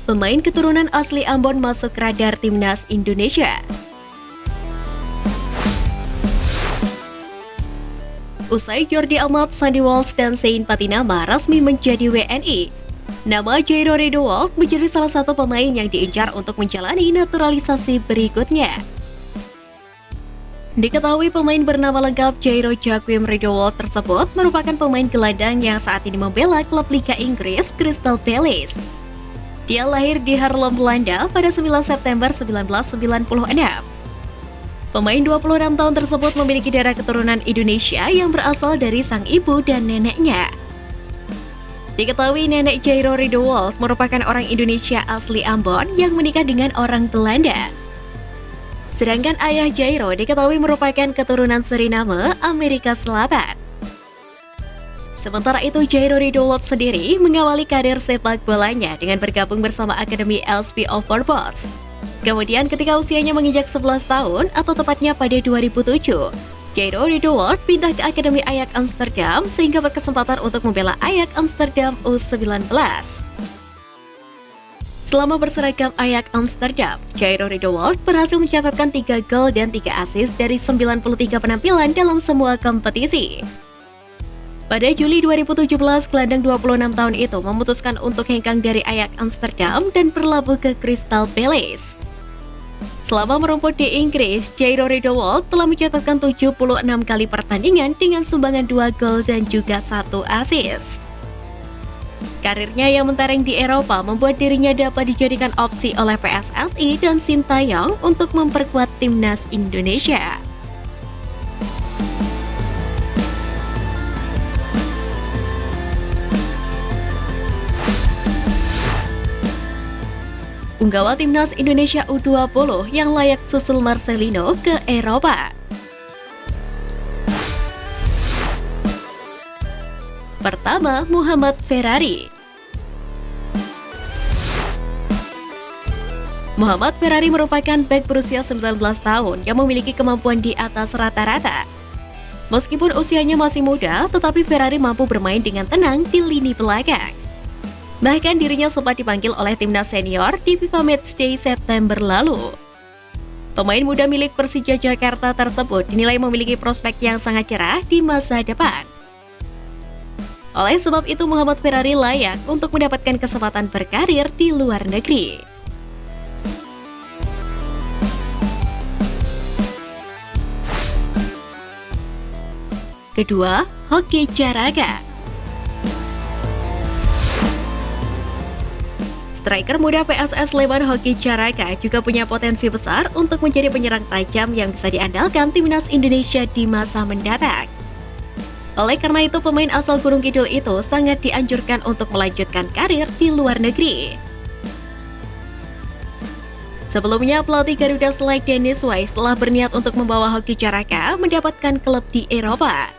Pemain keturunan asli Ambon masuk radar timnas Indonesia. Usai Jordi Amat, Sandy Walsh, dan Zain Patinama resmi menjadi WNI, nama Jairo Ridowolf menjadi salah satu pemain yang diincar untuk menjalani naturalisasi berikutnya. Diketahui pemain bernama lengkap Jairo Joachim Ridowolf tersebut merupakan pemain gelandang yang saat ini membela klub Liga Inggris Crystal Palace. Dia lahir di Haarlem, Belanda pada 9 September 1996. Pemain 26 tahun tersebut memiliki darah keturunan Indonesia yang berasal dari sang ibu dan neneknya. Diketahui nenek Jairo Ridowolf merupakan orang Indonesia asli Ambon yang menikah dengan orang Belanda. Sedangkan ayah Jairo diketahui merupakan keturunan Suriname, Amerika Selatan. Sementara itu, Jairo Ridowolf sendiri mengawali karir sepak bolanya dengan bergabung bersama Akademi LSP Overboss. Kemudian ketika usianya menginjak 11 tahun atau tepatnya pada 2007, Jairo Ridowolf pindah ke Akademi Ajax Amsterdam sehingga berkesempatan untuk membela Ajax Amsterdam U19. Selama berseragam Ajax Amsterdam, Jairo Ridowolf berhasil mencatatkan 3 gol dan 3 assist dari 93 penampilan dalam semua kompetisi. Pada Juli 2017, gelandang 26 tahun itu memutuskan untuk hengkang dari Ajax Amsterdam dan berlabuh ke Crystal Palace. Selama merumput di Inggris, Jairo Ridowolf telah mencatatkan 76 kali pertandingan dengan sumbangan 2 gol dan juga 1 assist. Karirnya yang mentereng di Eropa membuat dirinya dapat dijadikan opsi oleh PSSI dan Sintayong untuk memperkuat timnas Indonesia. Punggawa timnas Indonesia U20 yang layak susul Marcelino ke Eropa. Pertama, Muhammad Ferrari. Muhammad Ferrari merupakan bek berusia 19 tahun yang memiliki kemampuan di atas rata-rata. Meskipun usianya masih muda, tetapi Ferrari mampu bermain dengan tenang di lini belakang. Bahkan dirinya sempat dipanggil oleh timnas senior di FIFA Matchday September lalu. Pemain muda milik Persija Jakarta tersebut dinilai memiliki prospek yang sangat cerah di masa depan. Oleh sebab itu, Muhammad Ferrari layak untuk mendapatkan kesempatan berkarir di luar negeri. Kedua, Hoki Caraka. Striker muda PSS Sleman Hoki Caraka juga punya potensi besar untuk menjadi penyerang tajam yang bisa diandalkan timnas Indonesia di masa mendatang. Oleh karena itu, pemain asal Gunung Kidul itu sangat dianjurkan untuk melanjutkan karir di luar negeri. Sebelumnya, pelatih Garuda Select Dennis Wise telah berniat untuk membawa Hoki Caraka mendapatkan klub di Eropa.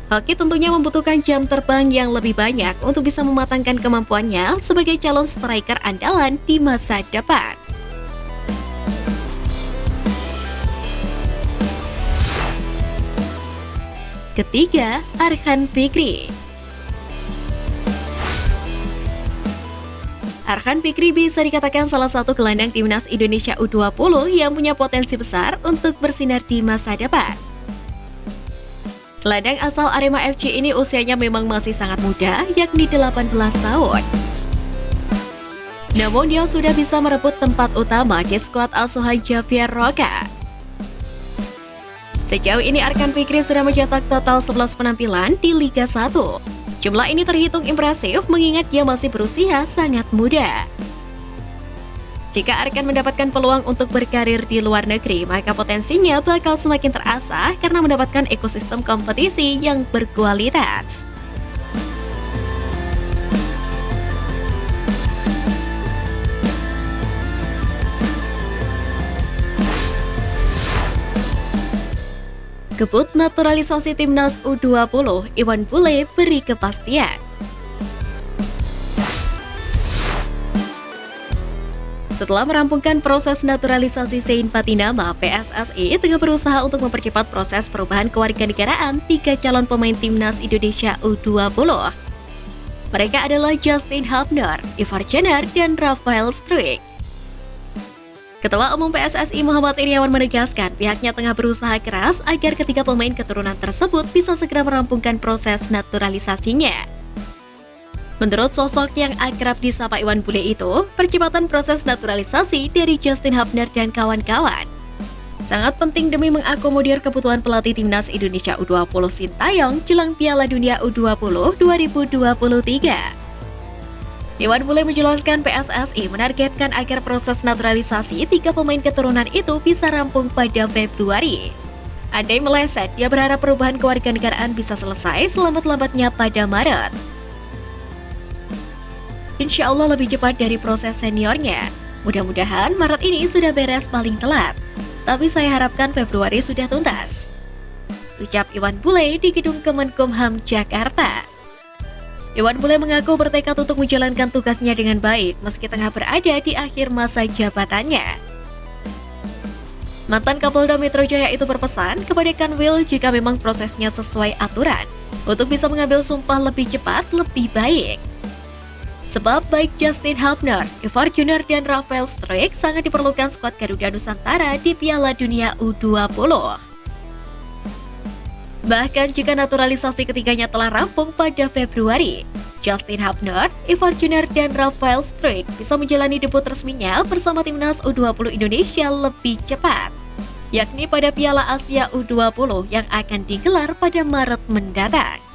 Hoki tentunya membutuhkan jam terbang yang lebih banyak untuk bisa mematangkan kemampuannya sebagai calon striker andalan di masa depan. Ketiga, Arhan Fikri. Arhan Fikri bisa dikatakan salah satu gelandang timnas Indonesia U20 yang punya potensi besar untuk bersinar di masa depan. Gelandang asal Arema FC ini usianya memang masih sangat muda, yakni 18 tahun. Namun dia sudah bisa merebut tempat utama di skuad asuhan Javier Roca. Sejauh ini Arhan Fikri sudah mencetak total 11 penampilan di Liga 1. Jumlah ini terhitung impresif mengingat dia masih berusia sangat muda. Jika Arkan mendapatkan peluang untuk berkarir di luar negeri, maka potensinya bakal semakin terasah karena mendapatkan ekosistem kompetisi yang berkualitas. Kebut naturalisasi timnas U20, Iwan Bule beri kepastian. Setelah merampungkan proses naturalisasi Zain Patinama, PSSI tengah berusaha untuk mempercepat proses perubahan kewarganegaraan 3 calon pemain timnas Indonesia U20. Mereka adalah Justin Hubner, Ivar Jenner, dan Rafael Struijk. Ketua Umum PSSI Muhammad Iryawan menegaskan pihaknya tengah berusaha keras agar ketiga pemain keturunan tersebut bisa segera merampungkan proses naturalisasinya. Menurut sosok yang akrab disapa Iwan Bule itu, percepatan proses naturalisasi dari Justin Hubner dan kawan-kawan sangat penting demi mengakomodir kebutuhan pelatih timnas Indonesia U20 Sintayong jelang Piala Dunia U20 2023. Iwan Bule menjelaskan PSSI menargetkan agar proses naturalisasi tiga pemain keturunan itu bisa rampung pada Februari. Andai meleset, dia berharap perubahan kewarganegaraan bisa selesai selambat-lambatnya pada Maret. Insya Allah lebih cepat dari proses seniornya. Mudah-mudahan Maret ini sudah beres paling telat. Tapi saya harapkan Februari sudah tuntas, ucap Iwan Bule di Gedung Kemenkumham, Jakarta. Iwan Bule mengaku bertekad untuk menjalankan tugasnya dengan baik meski tengah berada di akhir masa jabatannya. Mantan Kapolda Metro Jaya itu berpesan kepada Kanwil jika memang prosesnya sesuai aturan untuk bisa mengambil sumpah lebih cepat lebih baik. Sebab baik Justin Hubner, Ivar Jenner, dan Rafael Struijk sangat diperlukan skuad Garuda Nusantara di Piala Dunia U20. Bahkan jika naturalisasi ketiganya telah rampung pada Februari, Justin Hubner, Ivar Jenner, dan Rafael Struijk bisa menjalani debut resminya bersama timnas U20 Indonesia lebih cepat, yakni pada Piala Asia U20 yang akan digelar pada Maret mendatang.